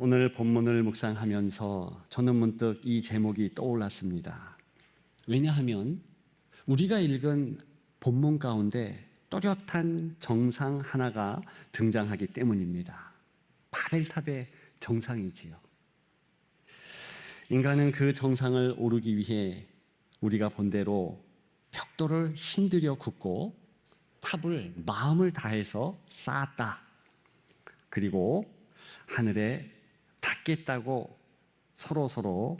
오늘 본문을 묵상하면서 저는 문득 이 제목이 떠올랐습니다. 왜냐하면 우리가 읽은 본문 가운데 또렷한 정상 하나가 등장하기 때문입니다. 바벨탑의 정상이지요. 인간은 그 정상을 오르기 위해 우리가 본 대로 벽돌을 힘들여 굽고 탑을 마음을 다해서 쌓았다. 그리고 하늘에 닿겠다고 서로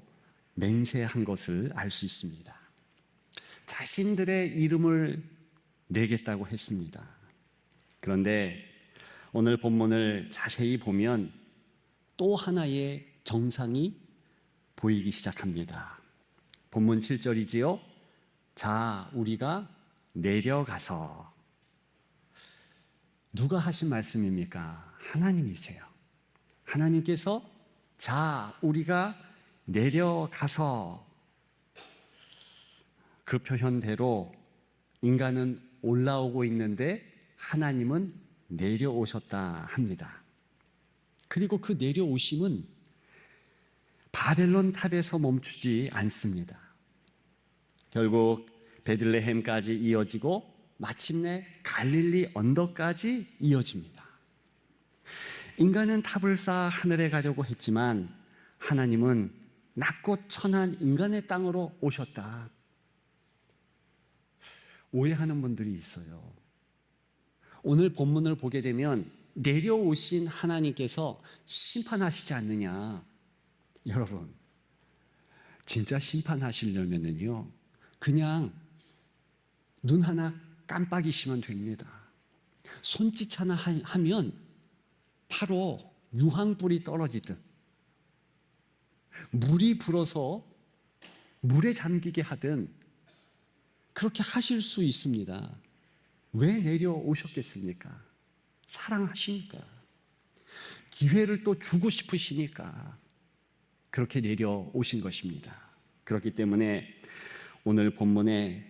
맹세한 것을 알 수 있습니다. 자신들의 이름을 내겠다고 했습니다. 그런데 오늘 본문을 자세히 보면 또 하나의 정상이 보이기 시작합니다. 본문 7절이지요. 자, 우리가 내려가서. 누가 하신 말씀입니까? 하나님이세요. 하나님께서 자, 우리가 내려가서. 그 표현대로 인간은 올라오고 있는데 하나님은 내려오셨다 합니다. 그리고 그 내려오심은 바벨론 탑에서 멈추지 않습니다. 결국 베들레헴까지 이어지고 마침내 갈릴리 언덕까지 이어집니다. 인간은 탑을 쌓아 하늘에 가려고 했지만 하나님은 낮고 천한 인간의 땅으로 오셨다. 오해하는 분들이 있어요. 오늘 본문을 보게 되면 내려오신 하나님께서 심판하시지 않느냐. 여러분, 진짜 심판하시려면요, 그냥 눈 하나 깜빡이시면 됩니다. 손짓 하나 하면 바로 유황불이 떨어지듯 물이 불어서 물에 잠기게 하든 그렇게 하실 수 있습니다. 왜 내려오셨겠습니까? 사랑하시니까. 기회를 또 주고 싶으시니까 그렇게 내려오신 것입니다. 그렇기 때문에 오늘 본문에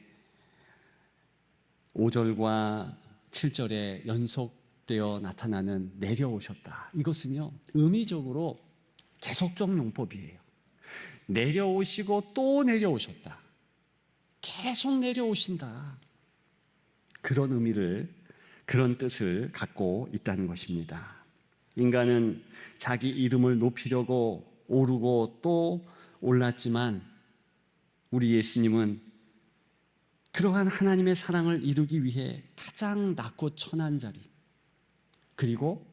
5절과 7절에 연속되어 나타나는 내려오셨다. 이것은요, 의미적으로 계속적 용법이에요. 내려오시고 또 내려오셨다. 계속 내려오신다. 그런 의미를, 그런 뜻을 갖고 있다는 것입니다. 인간은 자기 이름을 높이려고 오르고 또 올랐지만 우리 예수님은 그러한 하나님의 사랑을 이루기 위해 가장 낮고 천한 자리, 그리고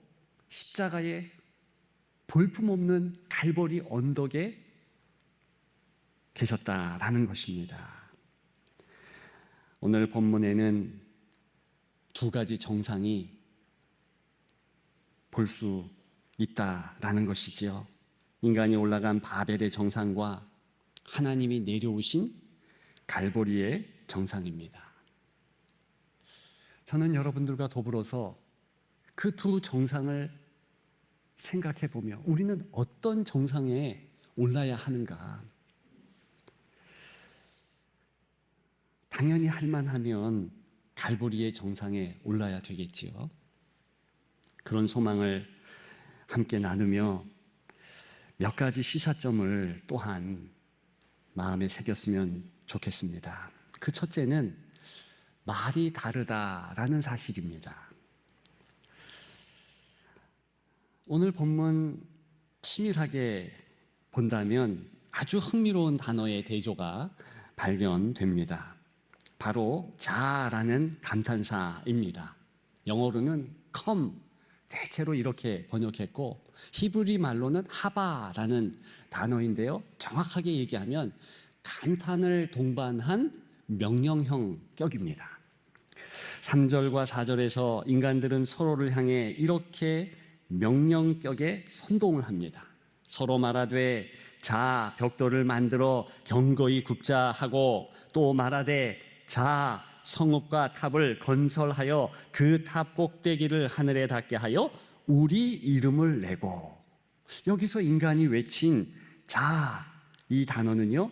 십자가의 볼품없는 갈보리 언덕에 계셨다라는 것입니다. 오늘 본문에는 두 가지 정상이 볼 수 있다라는 것이지요. 인간이 올라간 바벨의 정상과 하나님이 내려오신 갈보리의 정상입니다. 저는 여러분들과 더불어서 그 두 정상을 생각해 보며 우리는 어떤 정상에 올라야 하는가? 당연히 할 만하면 갈보리의 정상에 올라야 되겠지요. 그런 소망을 함께 나누며 몇 가지 시사점을 또한 마음에 새겼으면 좋겠습니다. 그 첫째는 말이 다르다라는 사실입니다. 오늘 본문 치밀하게 본다면 아주 흥미로운 단어의 대조가 발견됩니다. 바로 자라는 감탄사입니다. 영어로는 come, 대체로 이렇게 번역했고 히브리 말로는 하바라는 단어인데요. 정확하게 얘기하면 감탄을 동반한 명령형 격입니다. 3절과 4절에서 인간들은 서로를 향해 이렇게 명령격에 선동을 합니다. 서로 말하되 자 벽돌을 만들어 견고히 굽자 하고 또 말하되 자 성읍과 탑을 건설하여 그 탑 꼭대기를 하늘에 닿게 하여 우리 이름을 내고. 여기서 인간이 외친 자, 이 단어는요,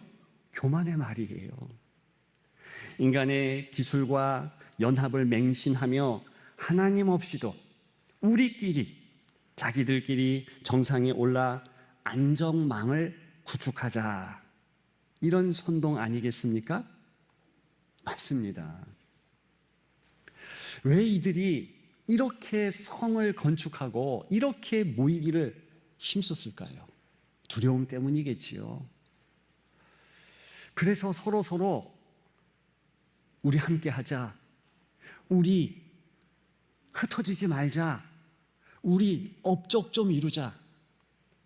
교만의 말이에요. 인간의 기술과 연합을 맹신하며 하나님 없이도 우리끼리 자기들끼리 정상에 올라 안정망을 구축하자. 이런 선동 아니겠습니까? 맞습니다. 왜 이들이 이렇게 성을 건축하고 이렇게 모이기를 힘썼을까요? 두려움 때문이겠지요. 그래서 서로 우리 함께 하자. 우리 흩어지지 말자. 우리 업적 좀 이루자.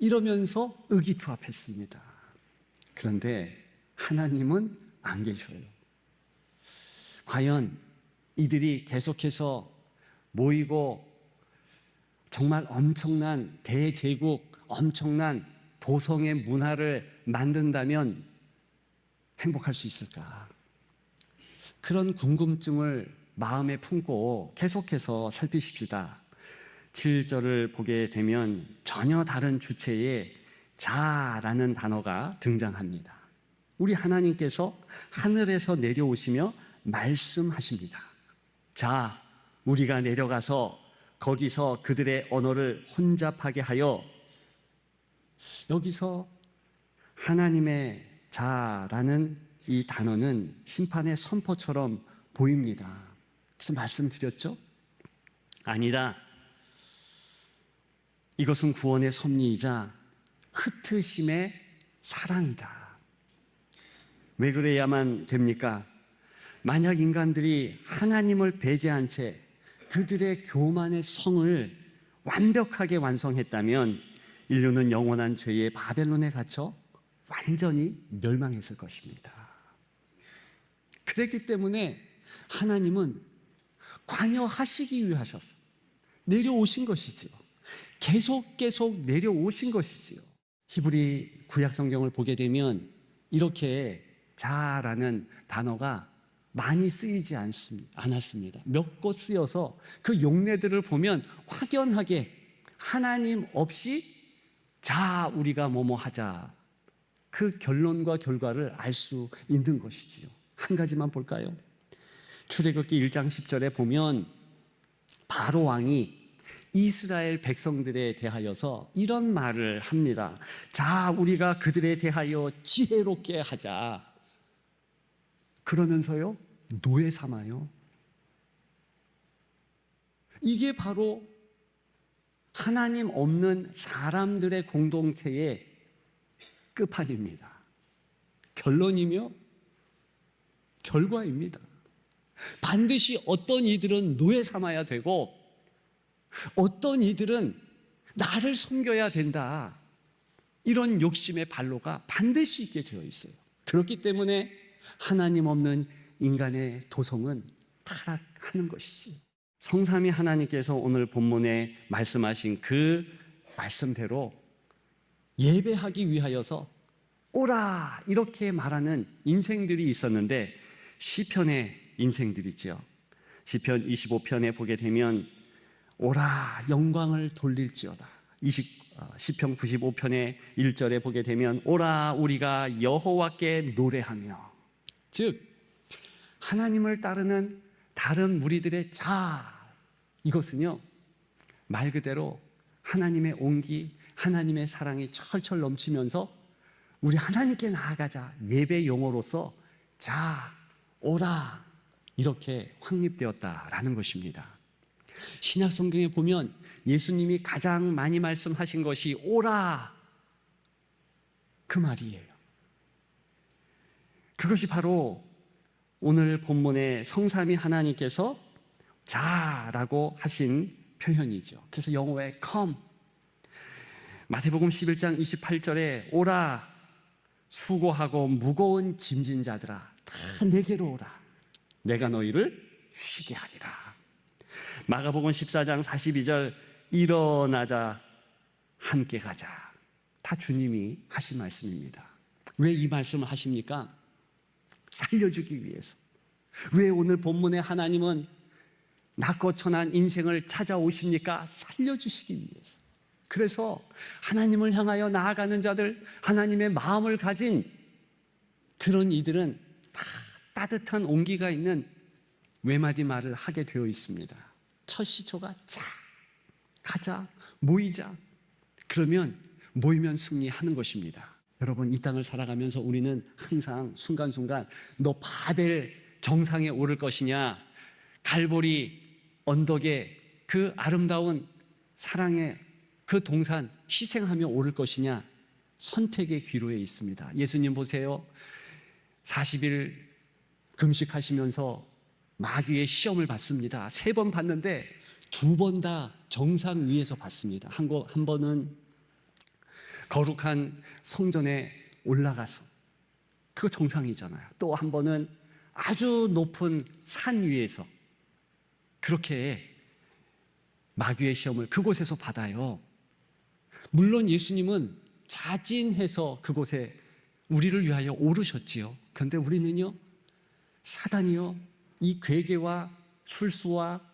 이러면서 의기투합했습니다. 그런데 하나님은 안 계셔요. 과연 이들이 계속해서 모이고 정말 엄청난 대제국, 엄청난 도성의 문화를 만든다면 행복할 수 있을까? 그런 궁금증을 마음에 품고 계속해서 살피십시다. 7절을 보게 되면 전혀 다른 주체의 자라는 단어가 등장합니다. 우리 하나님께서 하늘에서 내려오시며 말씀하십니다. 자, 우리가 내려가서 거기서 그들의 언어를 혼잡하게 하여. 여기서 하나님의 자라는 이 단어는 심판의 선포처럼 보입니다. 그래서 말씀드렸죠? 아니다. 이것은 구원의 섭리이자 흩으심의 사랑이다. 왜 그래야만 됩니까? 만약 인간들이 하나님을 배제한 채 그들의 교만의 성을 완벽하게 완성했다면 인류는 영원한 죄의 바벨론에 갇혀 완전히 멸망했을 것입니다. 그랬기 때문에 하나님은 관여하시기 위하셔서 내려오신 것이지요. 계속 내려오신 것이지요. 히브리 구약 성경을 보게 되면 이렇게 자라는 단어가 많이 쓰이지 않았습니다. 몇 곳 쓰여서 그 용례들을 보면 확연하게 하나님 없이 자 우리가 뭐뭐 하자, 그 결론과 결과를 알 수 있는 것이지요. 한 가지만 볼까요? 출애굽기 1장 10절에 보면 바로 왕이 이스라엘 백성들에 대하여서 이런 말을 합니다. 자, 우리가 그들에 대하여 지혜롭게 하자. 그러면서요, 노예 삼아요. 이게 바로 하나님 없는 사람들의 공동체의 끝판입니다. 결론이며 결과입니다. 반드시 어떤 이들은 노예 삼아야 되고 어떤 이들은 나를 섬겨야 된다. 이런 욕심의 발로가 반드시 있게 되어 있어요. 그렇기 때문에 하나님 없는 인간의 도성은 타락하는 것이지. 성삼위 하나님께서 오늘 본문에 말씀하신 그 말씀대로 예배하기 위하여서 오라 이렇게 말하는 인생들이 있었는데 시편의 인생들이죠. 시편 25편에 보게 되면 오라 영광을 돌릴지어다. 시편 95편의 1절에 보게 되면 오라 우리가 여호와께 노래하며, 즉 하나님을 따르는 다른 무리들의 자, 이것은요 말 그대로 하나님의 온기, 하나님의 사랑이 철철 넘치면서 우리 하나님께 나아가자 예배 용어로서 자, 오라 이렇게 확립되었다라는 것입니다. 신약 성경에 보면 예수님이 가장 많이 말씀하신 것이 오라, 그 말이에요. 그것이 바로 오늘 본문의 성삼위 하나님께서 자라고 하신 표현이죠. 그래서 영어의 come, 마태복음 11장 28절에 오라 수고하고 무거운 짐진 자들아 다 내게로 오라 내가 너희를 쉬게 하리라. 마가복음 14장 42절 일어나자 함께 가자. 다 주님이 하신 말씀입니다. 왜 이 말씀을 하십니까? 살려주기 위해서. 왜 오늘 본문에 하나님은 낮고 천한 인생을 찾아오십니까? 살려주시기 위해서. 그래서 하나님을 향하여 나아가는 자들, 하나님의 마음을 가진 그런 이들은 다 따뜻한 온기가 있는 외마디 말을 하게 되어 있습니다. 첫 시초가 자, 가자, 모이자. 그러면 모이면 승리하는 것입니다. 여러분, 이 땅을 살아가면서 우리는 항상 순간순간 너 바벨 정상에 오를 것이냐, 갈보리 언덕에 그 아름다운 사랑의 그 동산 희생하며 오를 것이냐, 선택의 기로에 있습니다. 예수님 보세요. 40일 금식하시면서 마귀의 시험을 받습니다. 3번 받는데 2번 다 정상 위에서 받습니다. 한 번은 거룩한 성전에 올라가서, 그거 정상이잖아요. 또 한 번은 아주 높은 산 위에서, 그렇게 마귀의 시험을 그곳에서 받아요. 물론 예수님은 자진해서 그곳에 우리를 위하여 오르셨지요. 그런데 우리는요, 사단이요, 이 괴계와 술수와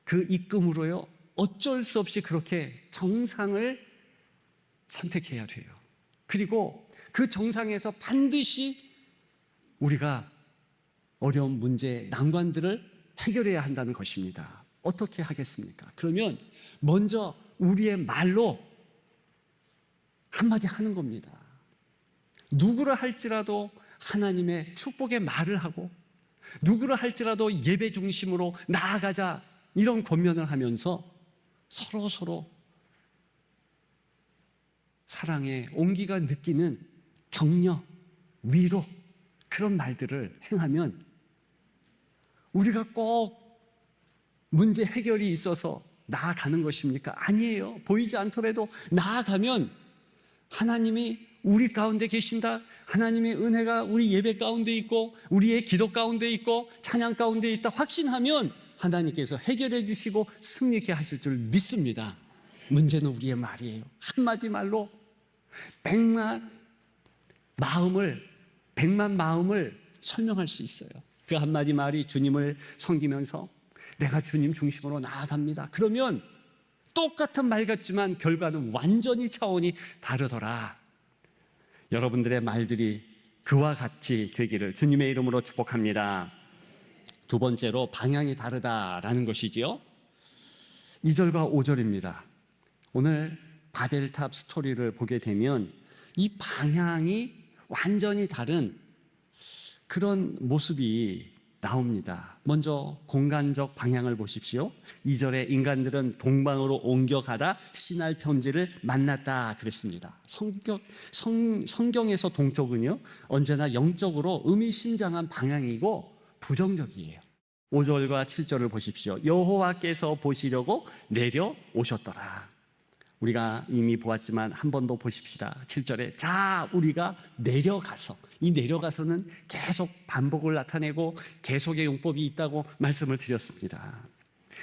그 입금으로요, 어쩔 수 없이 그렇게 정상을 선택해야 돼요. 그리고 그 정상에서 반드시 우리가 어려운 문제, 난관들을 해결해야 한다는 것입니다. 어떻게 하겠습니까? 그러면 먼저 우리의 말로 한마디 하는 겁니다. 누구를 할지라도 하나님의 축복의 말을 하고, 누구를 할지라도 예배 중심으로 나아가자, 이런 권면을 하면서 서로 사랑의 온기가 느끼는 격려, 위로, 그런 말들을 행하면 우리가 꼭 문제 해결이 있어서 나아가는 것입니까? 아니에요. 보이지 않더라도 나아가면 하나님이 우리 가운데 계신다, 하나님의 은혜가 우리 예배 가운데 있고 우리의 기도 가운데 있고 찬양 가운데 있다 확신하면 하나님께서 해결해 주시고 승리케 하실 줄 믿습니다. 문제는 우리의 말이에요. 한마디 말로 100만 마음을 설명할 수 있어요. 그 한마디 말이 주님을 섬기면서 내가 주님 중심으로 나아갑니다. 그러면 똑같은 말 같지만 결과는 완전히 차원이 다르더라. 여러분들의 말들이 그와 같이 되기를 주님의 이름으로 축복합니다. 2번째로 방향이 다르다라는 것이지요. 2절과 5절입니다. 오늘 바벨탑 스토리를 보게 되면 이 방향이 완전히 다른 그런 모습이 나옵니다. 먼저 공간적 방향을 보십시오. 2절에 인간들은 동방으로 옮겨가다 시날 편지를 만났다 그랬습니다. 성경에서 동쪽은요, 언제나 영적으로 의미심장한 방향이고 부정적이에요. 5절과 7절을 보십시오. 여호와께서 보시려고 내려오셨더라. 우리가 이미 보았지만 한 번 더 보십시다. 7절에 자, 우리가 내려가서, 이 내려가서는 계속 반복을 나타내고 계속의 용법이 있다고 말씀을 드렸습니다.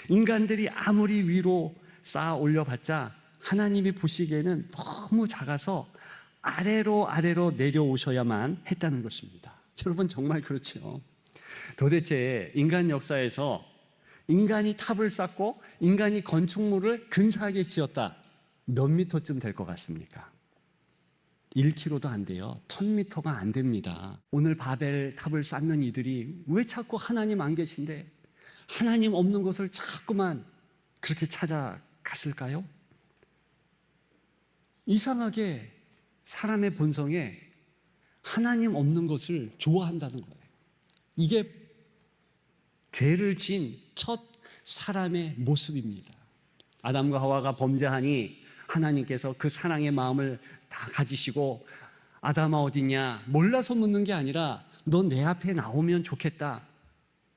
인간들이 아무리 위로 쌓아 올려봤자 하나님이 보시기에는 너무 작아서 아래로 내려오셔야만 했다는 것입니다. 여러분, 정말 그렇죠. 도대체 인간 역사에서 인간이 탑을 쌓고 인간이 건축물을 근사하게 지었다, 몇 미터쯤 될 것 같습니까? 1km도 안 돼요. 1000m가 안 됩니다. 오늘 바벨 탑을 쌓는 이들이 왜 자꾸 하나님 안 계신데 하나님 없는 곳을 자꾸만 그렇게 찾아갔을까요? 이상하게 사람의 본성에 하나님 없는 것을 좋아한다는 거예요. 이게 죄를 지은 첫 사람의 모습입니다. 아담과 하와가 범죄하니 하나님께서 그 사랑의 마음을 다 가지시고 아담아 어디냐, 몰라서 묻는 게 아니라 너 내 앞에 나오면 좋겠다,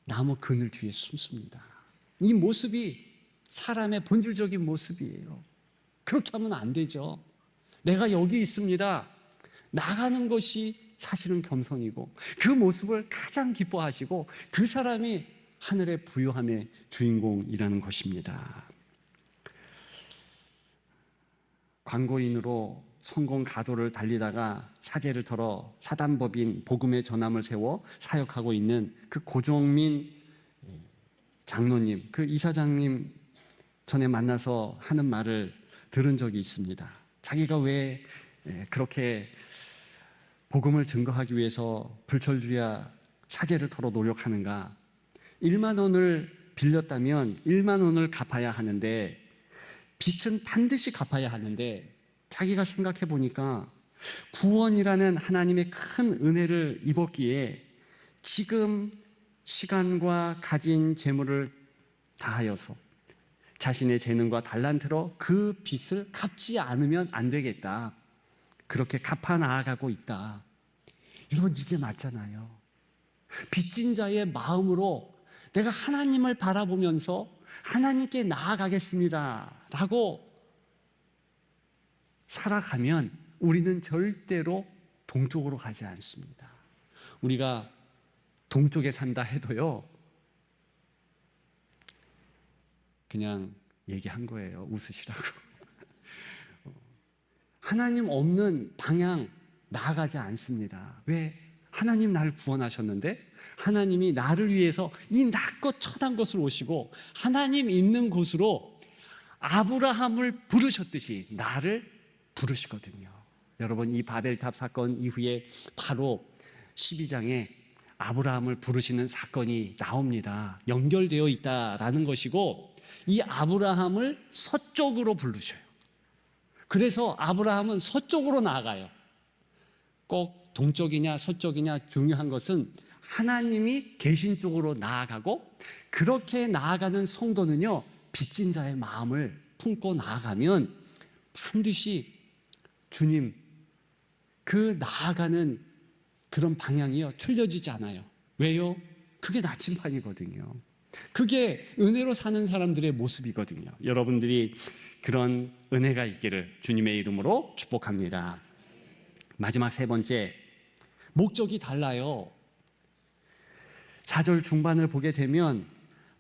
나무 그늘 뒤에 숨습니다. 이 모습이 사람의 본질적인 모습이에요. 그렇게 하면 안 되죠. 내가 여기 있습니다, 나가는 것이 사실은 겸손이고 그 모습을 가장 기뻐하시고 그 사람이 하늘의 부유함의 주인공이라는 것입니다. 광고인으로 성공 가도를 달리다가 사제를 털어 사단법인 복음의 전함을 세워 사역하고 있는 그 고종민 장로님, 그 이사장님 전에 만나서 하는 말을 들은 적이 있습니다. 자기가 왜 그렇게 복음을 증거하기 위해서 불철주야 사제를 털어 노력하는가? 1만 원을 빌렸다면 1만 원을 갚아야 하는데 빚은 반드시 갚아야 하는데 자기가 생각해 보니까 구원이라는 하나님의 큰 은혜를 입었기에 지금 시간과 가진 재물을 다하여서 자신의 재능과 달란트로 그 빚을 갚지 않으면 안 되겠다. 그렇게 갚아 나아가고 있다. 여러분, 이게 맞잖아요. 빚진 자의 마음으로 내가 하나님을 바라보면서 하나님께 나아가겠습니다 라고 살아가면 우리는 절대로 동쪽으로 가지 않습니다. 우리가 동쪽에 산다 해도요, 그냥 얘기한 거예요. 웃으시라고. 하나님 없는 방향 나아가지 않습니다. 왜? 하나님 나를 구원하셨는데 하나님이 나를 위해서 이 낮고 처단 곳을 오시고 하나님 있는 곳으로 아브라함을 부르셨듯이 나를 부르시거든요. 여러분, 이 바벨탑 사건 이후에 바로 12장에 아브라함을 부르시는 사건이 나옵니다. 연결되어 있다라는 것이고, 이 아브라함을 서쪽으로 부르셔요. 그래서 아브라함은 서쪽으로 나아가요. 꼭 동쪽이냐 서쪽이냐 중요한 것은 하나님이 계신 쪽으로 나아가고, 그렇게 나아가는 성도는요, 빚진 자의 마음을 품고 나아가면 반드시 주님, 그 나아가는 그런 방향이요, 틀려지지 않아요. 왜요? 그게 나침반이거든요. 그게 은혜로 사는 사람들의 모습이거든요. 여러분들이 그런 은혜가 있기를 주님의 이름으로 축복합니다. 마지막 세 번째, 목적이 달라요. 4절 중반을 보게 되면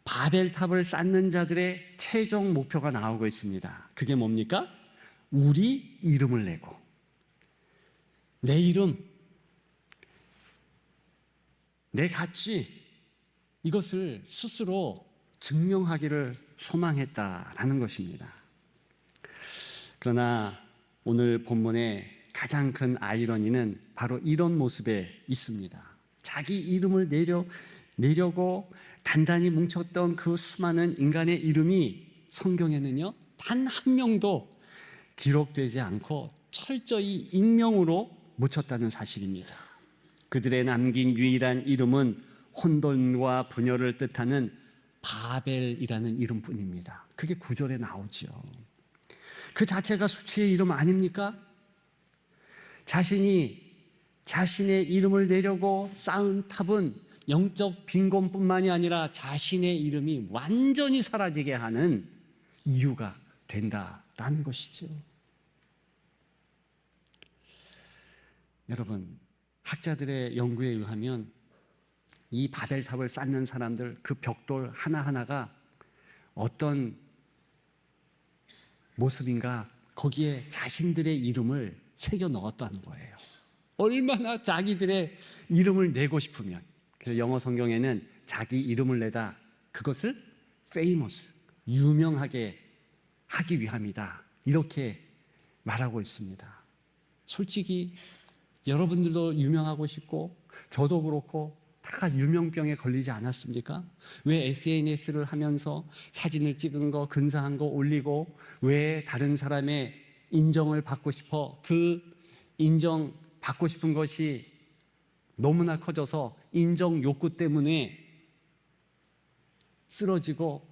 바벨탑을 쌓는 자들의 최종 목표가 나오고 있습니다. 그게 뭡니까? 우리 이름을 내고, 내 이름, 내 가치, 이것을 스스로 증명하기를 소망했다라는 것입니다. 그러나 오늘 본문의 가장 큰 아이러니는 바로 이런 모습에 있습니다. 자기 이름을 내려고 단단히 뭉쳤던 그 수많은 인간의 이름이 성경에는요, 단 한 명도 기록되지 않고 철저히 익명으로 묻혔다는 사실입니다. 그들의 남긴 유일한 이름은 혼돈과 분열을 뜻하는 바벨이라는 이름뿐입니다. 그게 9절에 나오죠. 그 자체가 수치의 이름 아닙니까? 자신이 자신의 이름을 내려고 쌓은 탑은 영적 빈곤뿐만이 아니라 자신의 이름이 완전히 사라지게 하는 이유가 된다라는 것이죠. 여러분, 학자들의 연구에 의하면 이 바벨탑을 쌓는 사람들, 그 벽돌 하나하나가 어떤 모습인가, 거기에 자신들의 이름을 새겨 넣었다는 거예요. 얼마나 자기들의 이름을 내고 싶으면. 그래서 영어 성경에는 자기 이름을 내다, 그것을 famous, 유명하게 하기 위함이다, 이렇게 말하고 있습니다. 솔직히 여러분들도 유명하고 싶고 저도 그렇고 다 유명병에 걸리지 않았습니까? 왜 SNS를 하면서 사진을 찍은 거, 근사한 거 올리고, 왜 다른 사람의 인정을 받고 싶어? 그 인정 받고 싶은 것이 너무나 커져서 인정 욕구 때문에 쓰러지고,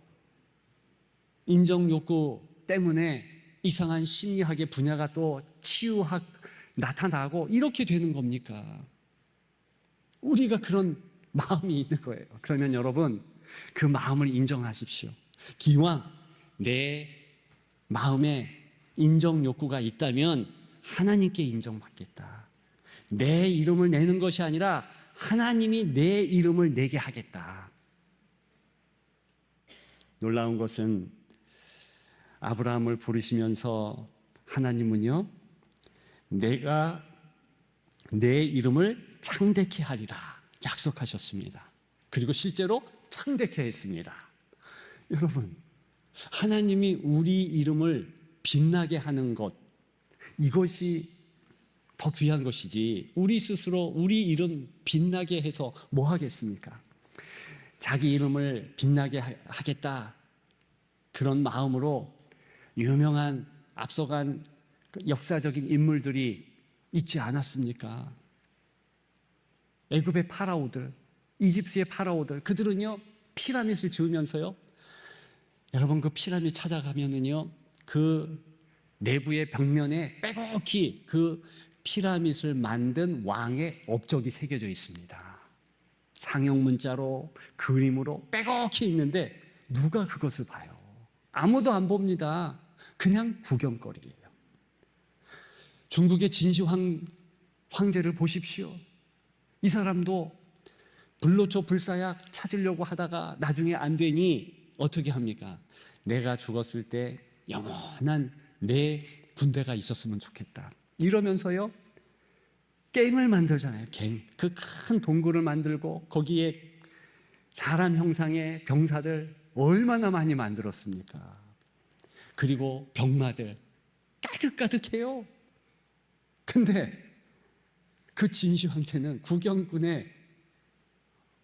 인정 욕구 때문에 이상한 심리학의 분야가 또 치유학 나타나고 이렇게 되는 겁니까? 우리가 그런 마음이 있는 거예요. 그러면 여러분, 그 마음을 인정하십시오. 기왕 내 마음에 인정 욕구가 있다면 하나님께 인정받겠다. 내 이름을 내는 것이 아니라 하나님이 내 이름을 내게 하겠다. 놀라운 것은 아브라함을 부르시면서 하나님은요, 내가 내 이름을 창대케 하리라 약속하셨습니다. 그리고 실제로 창대케 했습니다. 여러분, 하나님이 우리 이름을 빛나게 하는 것, 이것이 더 귀한 것이지, 우리 스스로 우리 이름 빛나게 해서 뭐 하겠습니까? 자기 이름을 빛나게 하겠다, 그런 마음으로 유명한 앞서간 역사적인 인물들이 있지 않았습니까? 애굽의 파라오들, 이집트의 파라오들, 그들은요 피라밋을 지으면서요, 여러분 그 피라밋 찾아가면은요 그 내부의 벽면에 빼곡히 그 피라밋을 만든 왕의 업적이 새겨져 있습니다. 상형 문자로, 그림으로 빼곡히 있는데 누가 그것을 봐요? 아무도 안 봅니다. 그냥 구경거리예요. 중국의 진시 황제를 보십시오. 이 사람도 불로초 불사약 찾으려고 하다가 나중에 안 되니 어떻게 합니까? 내가 죽었을 때 영원한 내 군대가 있었으면 좋겠다. 이러면서요 갱을 만들잖아요. 갱. 그 큰 동굴을 만들고 거기에 사람 형상의 병사들 얼마나 많이 만들었습니까? 그리고 병마들 가득가득해요. 근데 그 진시 황제는 구경꾼의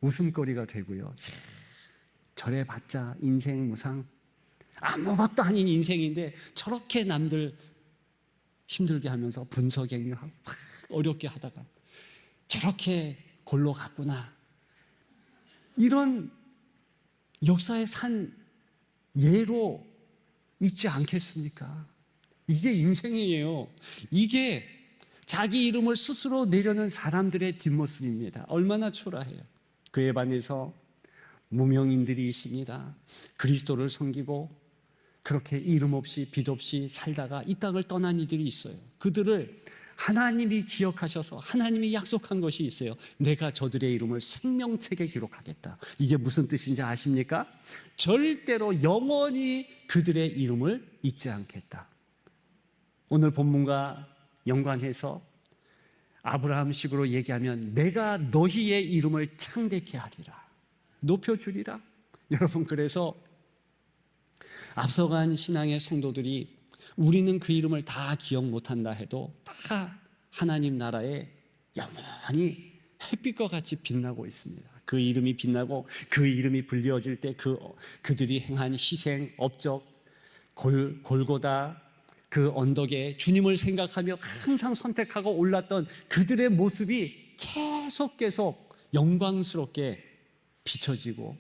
웃음거리가 되고요, 저래봤자 인생 무상, 아무것도 아닌 인생인데 저렇게 남들 힘들게 하면서 분석행위하고 어렵게 하다가 저렇게 골로 갔구나, 이런 역사의 산 예로 있지 않겠습니까? 이게 인생이에요. 이게 자기 이름을 스스로 내려는 사람들의 뒷모습입니다. 얼마나 초라해요. 그에 반해서 무명인들이 있습니다. 그리스도를 섬기고 그렇게 이름 없이 빛 없이 살다가 이 땅을 떠난 이들이 있어요. 그들을 하나님이 기억하셔서 하나님이 약속한 것이 있어요. 내가 저들의 이름을 생명책에 기록하겠다. 이게 무슨 뜻인지 아십니까? 절대로 영원히 그들의 이름을 잊지 않겠다. 오늘 본문과 연관해서 아브라함식으로 얘기하면 내가 너희의 이름을 창대케 하리라, 높여주리라. 여러분, 그래서 앞서간 신앙의 성도들이 우리는 그 이름을 다 기억 못한다 해도 다 하나님 나라에 영원히 햇빛과 같이 빛나고 있습니다. 그 이름이 빛나고 그 이름이 불려질 때 그들이 행한 희생, 업적, 골고다 그 언덕에 주님을 생각하며 항상 선택하고 올랐던 그들의 모습이 계속 영광스럽게 비춰지고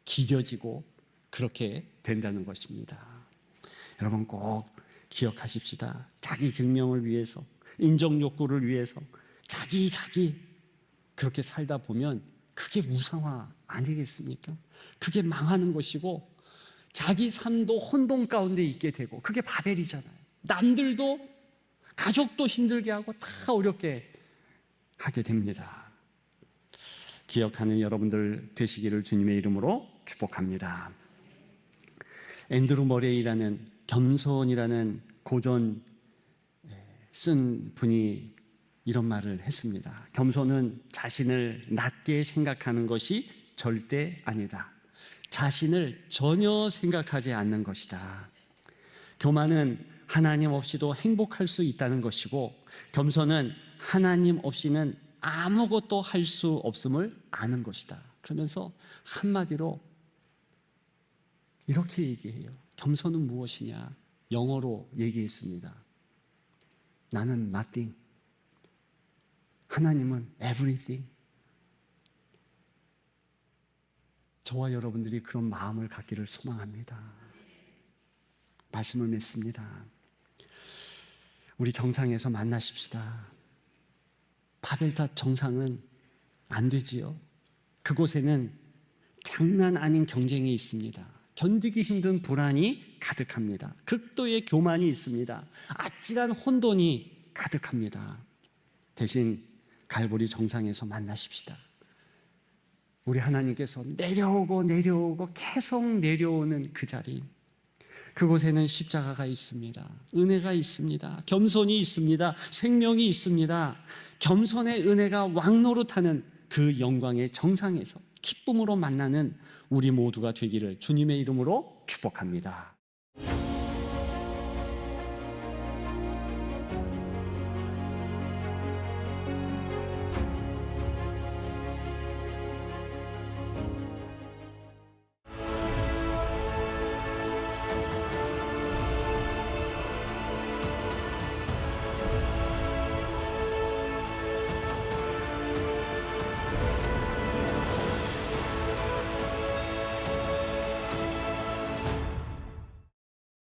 기려지고 그렇게 된다는 것입니다. 여러분 꼭 기억하십시다. 자기 증명을 위해서, 인정 욕구를 위해서 자기 그렇게 살다 보면 그게 우상화 아니겠습니까? 그게 망하는 것이고 자기 삶도 혼돈 가운데 있게 되고 그게 바벨이잖아요. 남들도 가족도 힘들게 하고 다 어렵게 하게 됩니다. 기억하는 여러분들 되시기를 주님의 이름으로 축복합니다. 앤드루 머레이라는 겸손이라는 고전 쓴 분이 이런 말을 했습니다. 겸손은 자신을 낮게 생각하는 것이 절대 아니다. 자신을 전혀 생각하지 않는 것이다. 교만은 하나님 없이도 행복할 수 있다는 것이고, 겸손은 하나님 없이는 아무것도 할 수 없음을 아는 것이다. 그러면서 한마디로 이렇게 얘기해요. 겸손은 무엇이냐? 영어로 얘기했습니다. 나는 nothing. 하나님은 everything. 저와 여러분들이 그런 마음을 갖기를 소망합니다. 말씀을 맺습니다. 우리 정상에서 만나십시다. 바벨탑 정상은 안 되지요. 그곳에는 장난 아닌 경쟁이 있습니다. 견디기 힘든 불안이 가득합니다. 극도의 교만이 있습니다. 아찔한 혼돈이 가득합니다. 대신 갈보리 정상에서 만나십시다. 우리 하나님께서 내려오고 계속 내려오는 그 자리, 그곳에는 십자가가 있습니다. 은혜가 있습니다. 겸손이 있습니다. 생명이 있습니다. 겸손의 은혜가 왕노릇하는 그 영광의 정상에서 기쁨으로 만나는 우리 모두가 되기를 주님의 이름으로 축복합니다.